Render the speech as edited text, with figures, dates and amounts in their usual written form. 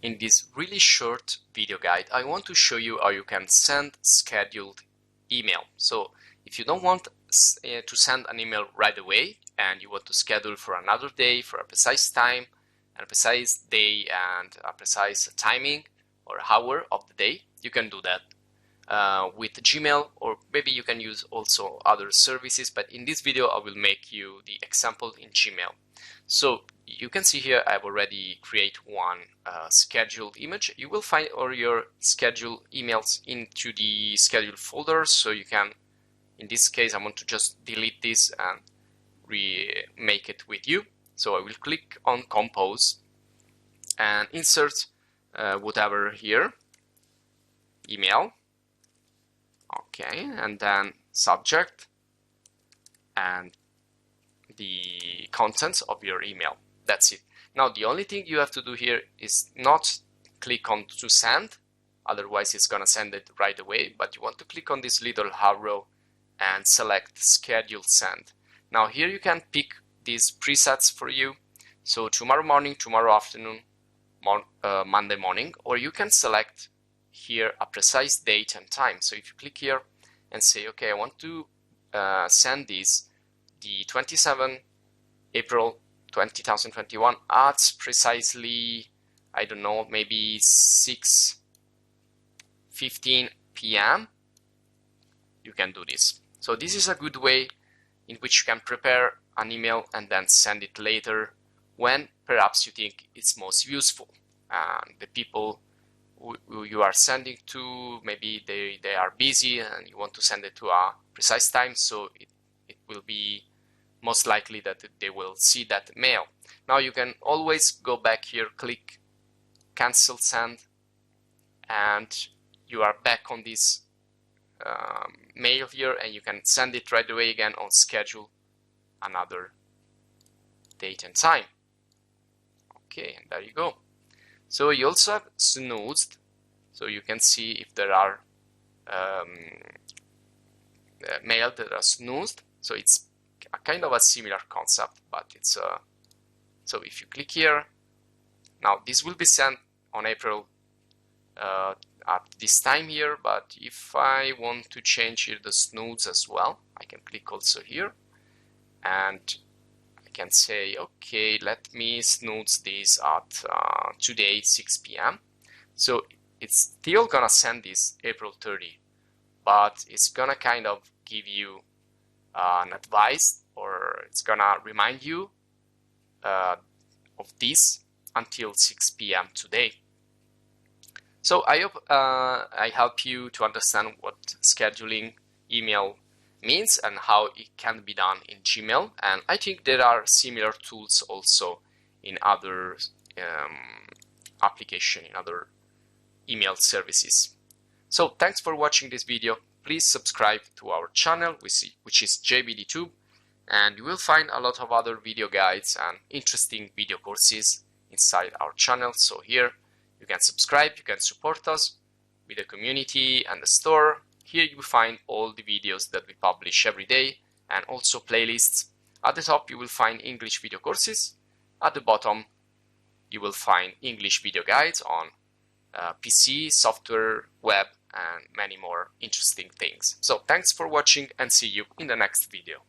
In this really short video guide, I want to show you how you can send scheduled email. So if you don't want to send an email right away and you want to schedule for another day, for a precise time and a precise day and a precise timing or hour of the day, you can do that with Gmail, or maybe you can use also other services, but in this video I will make you the example in Gmail. So you can see here I've already created one scheduled image. You will find all your scheduled emails into the scheduled folder, so you can, in this case I want to just delete this and remake it with you. So I will click on compose and insert whatever here, email, okay, and then subject and the contents of your email. That's it. Now the only thing you have to do here is not click on to send, otherwise it's gonna send it right away, but you want to click on this little arrow and select schedule send. Now here you can pick these presets for you, so tomorrow morning, tomorrow afternoon, Monday morning, or you can select here a precise date and time. So if you click here and say, okay, I want to send this the 27 April 2021 at precisely, I don't know, maybe 6:15 p.m. you can do this. So this is a good way in which you can prepare an email and then send it later when perhaps you think it's most useful. And the people who you are sending to, maybe they are busy and you want to send it to a precise time, so it will be most likely that they will see that mail. Now you can always go back here, click cancel send, and you are back on this mail here, and you can send it right away again on schedule another date and time. Okay, and there you go. So you also have snoozed, so you can see if there are mail that are snoozed. So it's a kind of a similar concept, but it's so if you click here, now this will be sent on April at this time here, but if I want to change here the snooze as well, I can click also here and I can say, okay, let me snooze this at today 6 p.m. So it's still gonna send this April 30, but it's gonna kind of give you an advice, or it's gonna remind you of this until 6 p.m. today. So I hope I help you to understand what scheduling email means and how it can be done in Gmail, and I think there are similar tools also in other application, in other email services. So thanks for watching this video. Please subscribe to our channel, which is jbdtube, and you will find a lot of other video guides and interesting video courses inside our channel. So here you can subscribe, you can support us with the community and the store. Here you will find all the videos that we publish every day and also playlists. At the top you will find English video courses. At the bottom you will find English video guides on PC, software, web, and many more interesting things. So thanks for watching and see you in the next video.